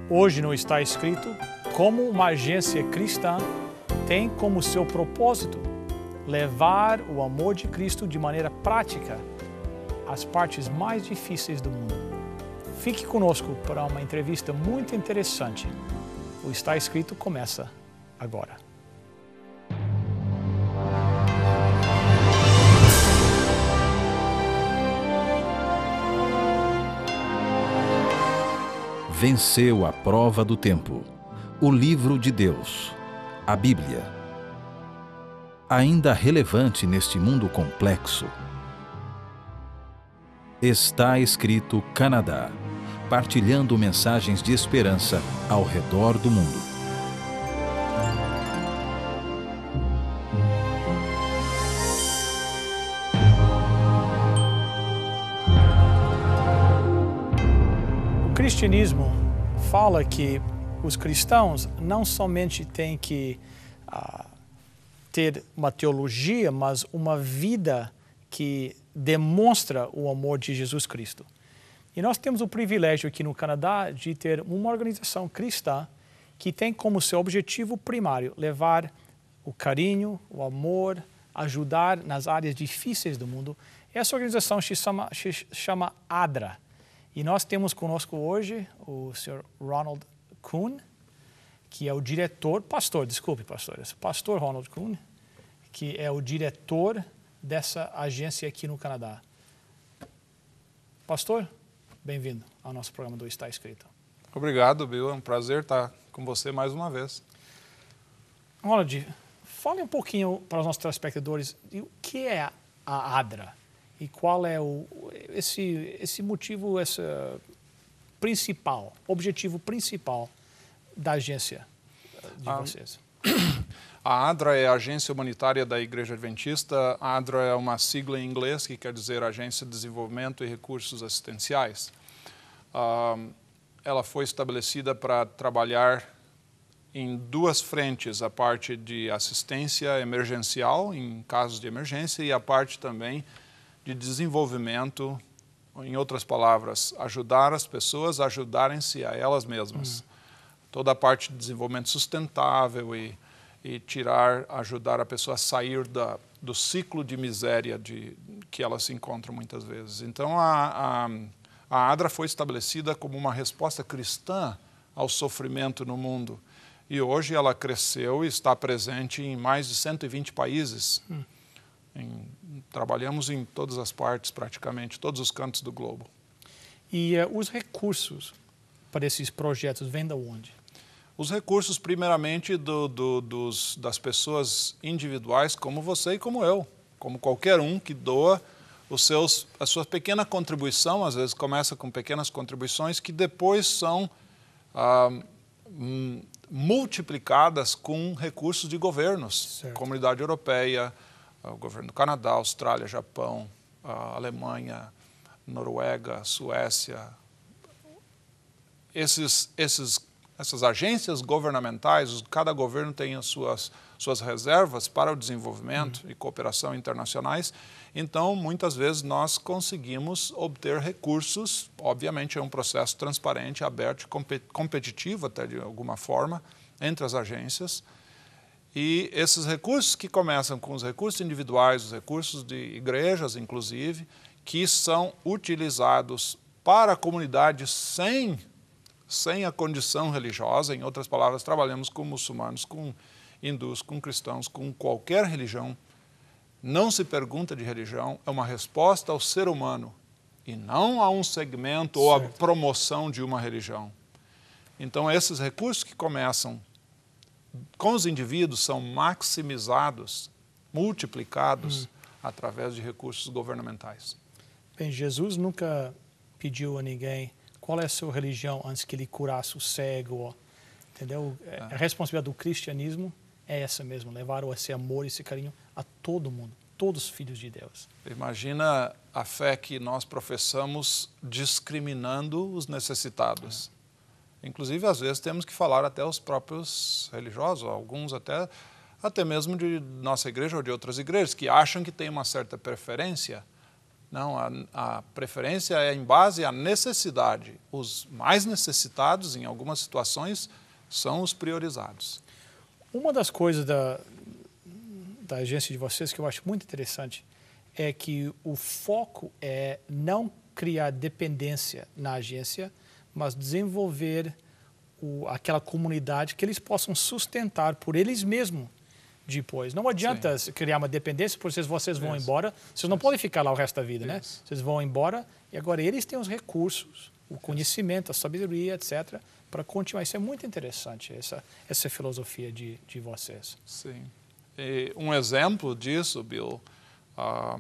Hoje não está escrito como uma agência cristã tem como seu propósito levar o amor de Cristo de maneira prática às partes mais difíceis do mundo. Fique conosco para uma entrevista muito interessante. O Está Escrito começa agora. Venceu a prova do tempo. O livro de Deus, a Bíblia. Ainda relevante neste mundo complexo. Está Escrito Canadá, partilhando mensagens de esperança ao redor do mundo. O cristianismo fala que os cristãos não somente têm que ter uma teologia, mas uma vida que demonstra o amor de Jesus Cristo. E nós temos o privilégio aqui no Canadá de ter uma organização cristã que tem como seu objetivo primário levar o carinho, o amor, ajudar nas áreas difíceis do mundo. Essa organização se chama ADRA. E nós temos conosco hoje o Sr. Ronald Kuhn, que é o diretor, pastor Ronald Kuhn, que é o diretor dessa agência aqui no Canadá. Pastor, bem-vindo ao nosso programa do Está Escrito. Obrigado, Bill. É um prazer estar com você mais uma vez. Ronald, fale um pouquinho para os nossos telespectadores o que é a ADRA e qual é esse motivo, esse objetivo principal da agência de vocês. A ADRA é a Agência Humanitária da Igreja Adventista. A ADRA é uma sigla em inglês que quer dizer Agência de Desenvolvimento e Recursos Assistenciais. Ela foi estabelecida para trabalhar em duas frentes, a parte de assistência emergencial em casos de emergência e a parte também de desenvolvimento, em outras palavras, ajudar as pessoas a ajudarem-se a elas mesmas. Toda a parte de desenvolvimento sustentável e ajudar a pessoa a sair do ciclo de miséria que ela se encontra muitas vezes. Então, a ADRA foi estabelecida como uma resposta cristã ao sofrimento no mundo. E hoje ela cresceu e está presente em mais de 120 países. Trabalhamos em todas as partes, praticamente, todos os cantos do globo. E os recursos para esses projetos vêm de onde? Os recursos, primeiramente, das pessoas individuais, como você e como eu, como qualquer um que doa a sua pequena contribuição, às vezes começa com pequenas contribuições, que depois são multiplicadas com recursos de governos, certo. Comunidade Europeia, o governo do Canadá, Austrália, Japão, Alemanha, Noruega, Suécia. Essas agências governamentais, cada governo tem as suas reservas para o desenvolvimento e cooperação internacionais. Então, muitas vezes, nós conseguimos obter recursos. Obviamente, é um processo transparente, aberto, competitivo até de alguma forma, entre as agências. E esses recursos que começam com os recursos individuais, os recursos de igrejas, inclusive, que são utilizados para a comunidade sem a condição religiosa. Em outras palavras, trabalhamos com muçulmanos, com hindus, com cristãos, com qualquer religião. Não se pergunta de religião, é uma resposta ao ser humano e não a um segmento ou a promoção de uma religião. Então, esses recursos que começam com os indivíduos são maximizados, multiplicados através de recursos governamentais. Bem, Jesus nunca pediu a ninguém qual é a sua religião antes que ele curasse o cego, entendeu? A responsabilidade do cristianismo é essa mesmo, levar esse amor e esse carinho a todo mundo, todos os filhos de Deus. Imagina a fé que nós professamos discriminando os necessitados. Inclusive, às vezes, temos que falar até os próprios religiosos, alguns até mesmo de nossa igreja ou de outras igrejas, que acham que tem uma certa preferência Não, a preferência é em base à necessidade. Os mais necessitados, em algumas situações, são os priorizados. Uma das coisas da agência de vocês que eu acho muito interessante é que o foco é não criar dependência na agência, mas desenvolver aquela comunidade que eles possam sustentar por eles mesmos depois. Não adianta criar uma dependência, porque vocês vão embora, vocês não podem ficar lá o resto da vida, né? Vocês vão embora e agora eles têm os recursos, o conhecimento, a sabedoria, etc., para continuar. Isso é muito interessante, essa filosofia de vocês. Sim. E um exemplo disso, Bill,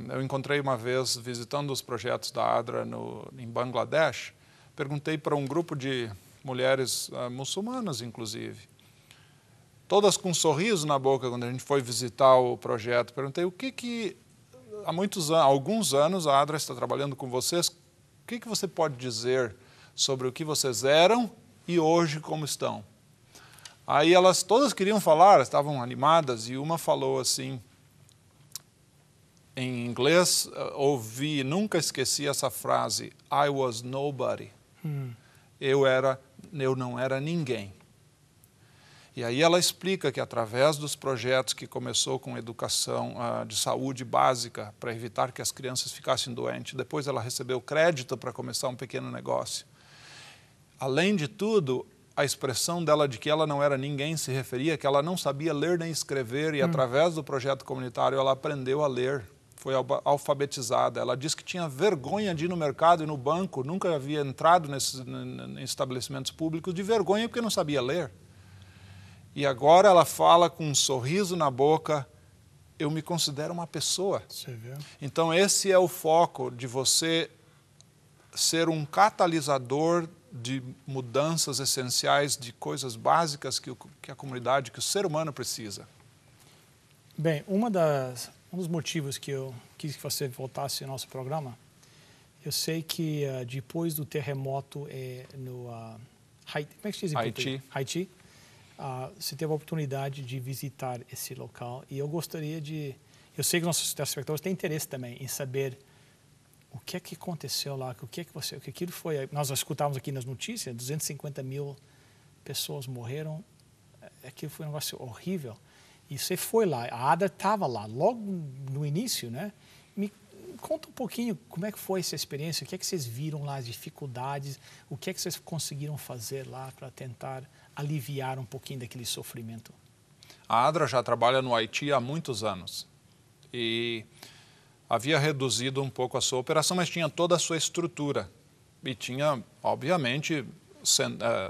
eu encontrei uma vez, visitando os projetos da ADRA em Bangladesh, perguntei para um grupo de mulheres muçulmanas, inclusive, todas com um sorriso na boca quando a gente foi visitar o projeto. Perguntei o que há alguns anos a ADRA está trabalhando com vocês, o que você pode dizer sobre o que vocês eram e hoje como estão? Aí elas todas queriam falar, estavam animadas, e uma falou assim, em inglês, ouvi, nunca esqueci essa frase, I was nobody. Eu não era ninguém. E aí ela explica que através dos projetos que começou com educação de saúde básica, para evitar que as crianças ficassem doentes, depois ela recebeu crédito para começar um pequeno negócio. Além de tudo, a expressão dela de que ela não era ninguém se referia que ela não sabia ler nem escrever, e através do projeto comunitário ela aprendeu a ler, foi alfabetizada. Ela disse que tinha vergonha de ir no mercado e no banco, nunca havia entrado em estabelecimentos públicos de vergonha porque não sabia ler. E agora ela fala com um sorriso na boca, eu me considero uma pessoa. Então esse é o foco de você ser um catalisador de mudanças essenciais, de coisas básicas que a comunidade, que o ser humano precisa. Bem, um dos motivos que eu quis que você voltasse ao nosso programa, eu sei que depois do terremoto no Haiti, como é que se diz em português? Haiti, você teve a oportunidade de visitar esse local, e eu gostaria eu sei que nossos telespectadores têm interesse também em saber o que é que aconteceu lá, o que aquilo foi. Nós escutávamos aqui nas notícias, 250 mil pessoas morreram, aquilo foi um negócio horrível. E você foi lá, a ADRA estava lá, logo no início, né? Me conta um pouquinho como é que foi essa experiência, o que é que vocês viram lá, as dificuldades, o que é que vocês conseguiram fazer lá para tentar aliviar um pouquinho daquele sofrimento. A ADRA já trabalha no Haiti há muitos anos e havia reduzido um pouco a sua operação, mas tinha toda a sua estrutura e tinha, obviamente,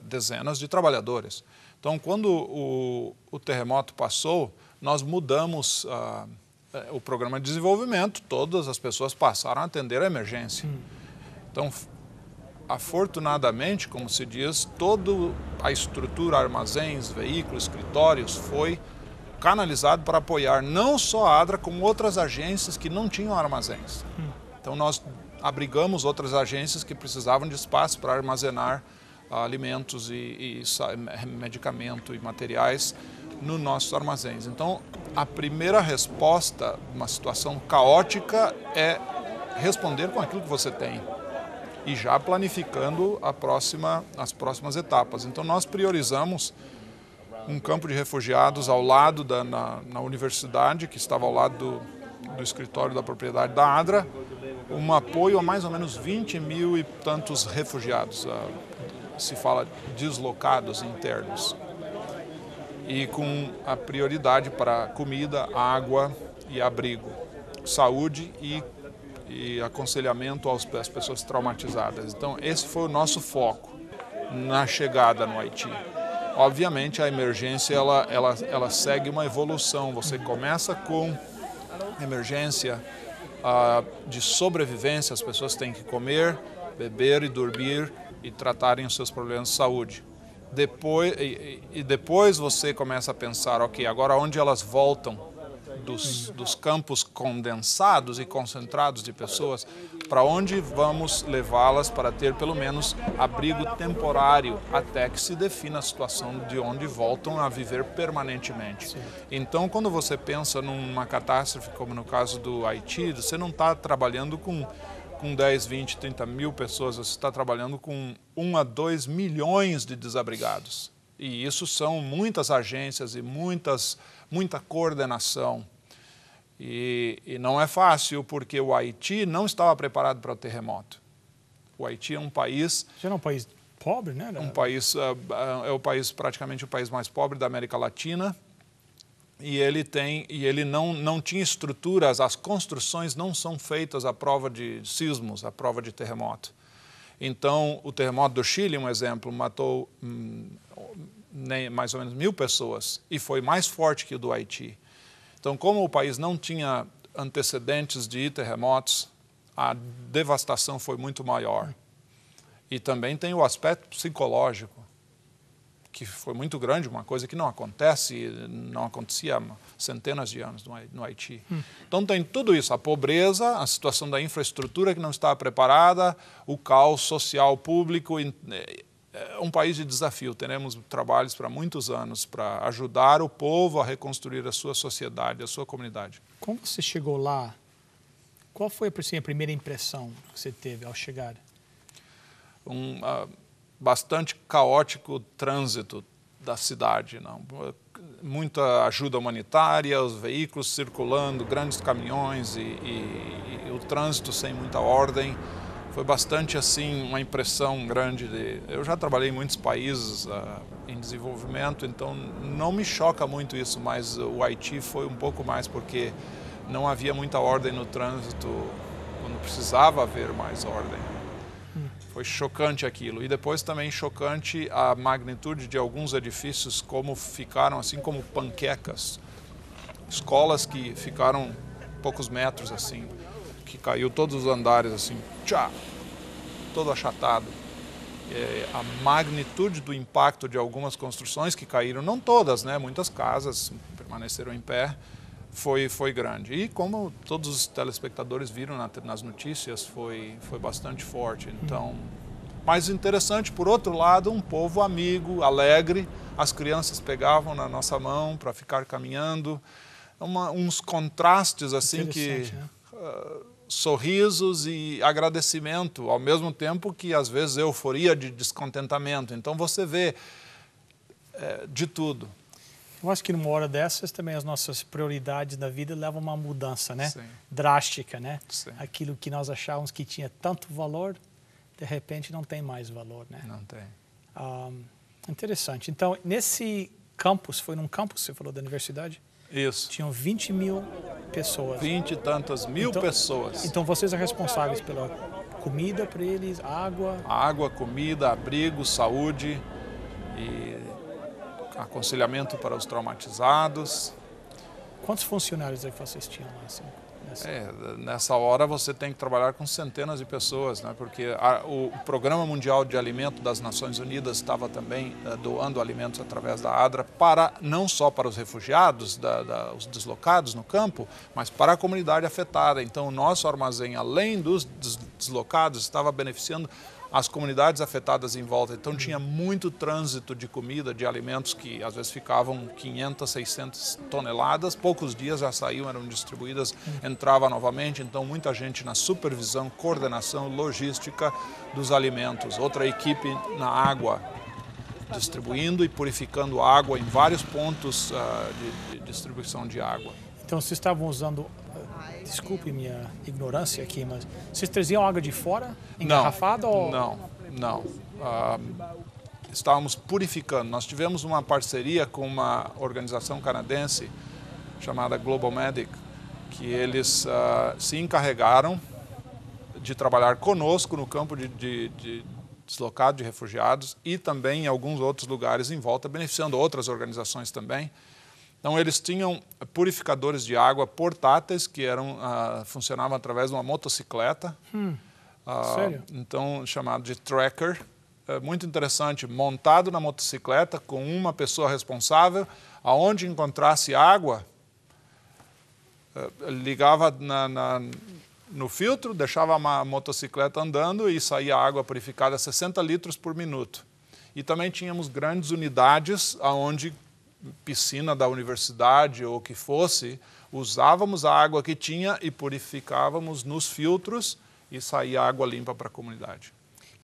dezenas de trabalhadores. Então, quando o terremoto passou, nós mudamos o programa de desenvolvimento, todas as pessoas passaram a atender a emergência. Então, afortunadamente, como se diz, toda a estrutura, armazéns, veículos, escritórios, foi canalizado para apoiar não só a ADRA, como outras agências que não tinham armazéns. Então, nós abrigamos outras agências que precisavam de espaço para armazenar alimentos e medicamento e materiais nos nossos armazéns. Então, a primeira resposta numa situação caótica é responder com aquilo que você tem e já planificando as próximas etapas. Então, nós priorizamos um campo de refugiados ao lado na universidade, que estava ao lado do escritório da propriedade da ADRA, um apoio a mais ou menos 20 mil e tantos refugiados, se fala deslocados internos, e com a prioridade para comida, água e abrigo, saúde e aconselhamento às pessoas traumatizadas. Então, esse foi o nosso foco na chegada no Haiti. Obviamente, a emergência ela segue uma evolução. Você começa com emergência de sobrevivência, as pessoas têm que comer, beber e dormir e tratarem os seus problemas de saúde. Depois você começa a pensar, ok, agora onde elas voltam dos campos condensados e concentrados de pessoas, para onde vamos levá-las para ter pelo menos abrigo temporário até que se defina a situação de onde voltam a viver permanentemente. Sim. Então, quando você pensa numa catástrofe como no caso do Haiti, você não está trabalhando com com 10, 20, 30 mil pessoas, você está trabalhando com 1 a 2 milhões de desabrigados. E isso são muitas agências e muita coordenação. E não é fácil, porque o Haiti não estava preparado para o terremoto. O Haiti é um país... Já é um país pobre, né? Praticamente o país mais pobre da América Latina. E ele não tinha estruturas, as construções não são feitas à prova de sismos, à prova de terremoto. Então, o terremoto do Chile, um exemplo, matou mais ou menos 1.000 pessoas e foi mais forte que o do Haiti. Então, como o país não tinha antecedentes de terremotos, a devastação foi muito maior. E também tem o aspecto psicológico, que foi muito grande, uma coisa que não acontecia há centenas de anos no Haiti. Então tem tudo isso, a pobreza, a situação da infraestrutura que não estava preparada, o caos social público. É um país de desafio, teremos trabalhos para muitos anos para ajudar o povo a reconstruir a sua sociedade, a sua comunidade. Como você chegou lá, qual foi a primeira impressão que você teve ao chegar? Bastante caótico trânsito da cidade, não? Muita ajuda humanitária, os veículos circulando, grandes caminhões e o trânsito sem muita ordem. Foi bastante assim uma impressão grande de... Eu já trabalhei em muitos países em desenvolvimento, então não me choca muito isso, mas o Haiti foi um pouco mais porque não havia muita ordem no trânsito quando precisava haver mais ordem. Foi chocante aquilo. E depois também chocante a magnitude de alguns edifícios, como ficaram assim como panquecas. Escolas que ficaram poucos metros assim, que caiu todos os andares assim, tchá, todo achatado. A magnitude do impacto de algumas construções que caíram, não todas, né? Muitas casas permaneceram em pé, foi grande. E como todos os telespectadores viram nas notícias, foi bastante forte. Então, mais interessante, por outro lado, um povo amigo, alegre. As crianças pegavam na nossa mão para ficar caminhando. Uns contrastes assim que... Né? Sorrisos e agradecimento, ao mesmo tempo que às vezes euforia de descontentamento. Então você vê de tudo. Eu acho que numa hora dessas também as nossas prioridades na vida levam a uma mudança, né? Sim. Drástica, né? Sim. Aquilo que nós achávamos que tinha tanto valor, de repente não tem mais valor, né? Não tem. Interessante. Então, nesse campus, foi num campus, você falou, da universidade? Isso. Tinham 20 mil pessoas. 20 e tantas mil pessoas. Então vocês são responsáveis pela comida para eles, água? Água, comida, abrigo, saúde e aconselhamento para os traumatizados. Quantos funcionários aí vocês tinham lá? Assim, nessa hora você tem que trabalhar com centenas de pessoas, né? Porque o Programa Mundial de Alimento das Nações Unidas estava também doando alimentos através da ADRA, não só para os refugiados, os deslocados no campo, mas para a comunidade afetada. Então o nosso armazém, além dos deslocados, estava beneficiando as comunidades afetadas em volta. Então tinha muito trânsito de comida, de alimentos que às vezes ficavam 500, 600 toneladas, poucos dias já saíam, eram distribuídas, entrava novamente. Então muita gente na supervisão, coordenação, logística dos alimentos. Outra equipe na água, distribuindo e purificando água em vários pontos de distribuição de água. Então vocês estavam usando... Desculpe minha ignorância aqui, mas vocês traziam água de fora, engarrafada? Não. Estávamos purificando. Nós tivemos uma parceria com uma organização canadense chamada Global Medic, que eles se encarregaram de trabalhar conosco no campo de deslocado de refugiados e também em alguns outros lugares em volta, beneficiando outras organizações também. Então, eles tinham purificadores de água portáteis que funcionavam através de uma motocicleta. Sério? Então, chamado de tracker. Muito interessante, montado na motocicleta com uma pessoa responsável, aonde encontrasse água, ligava no filtro, deixava a motocicleta andando e saía água purificada a 60 litros por minuto. E também tínhamos grandes unidades onde piscina da universidade ou o que fosse, usávamos a água que tinha e purificávamos nos filtros e sair água limpa para a comunidade.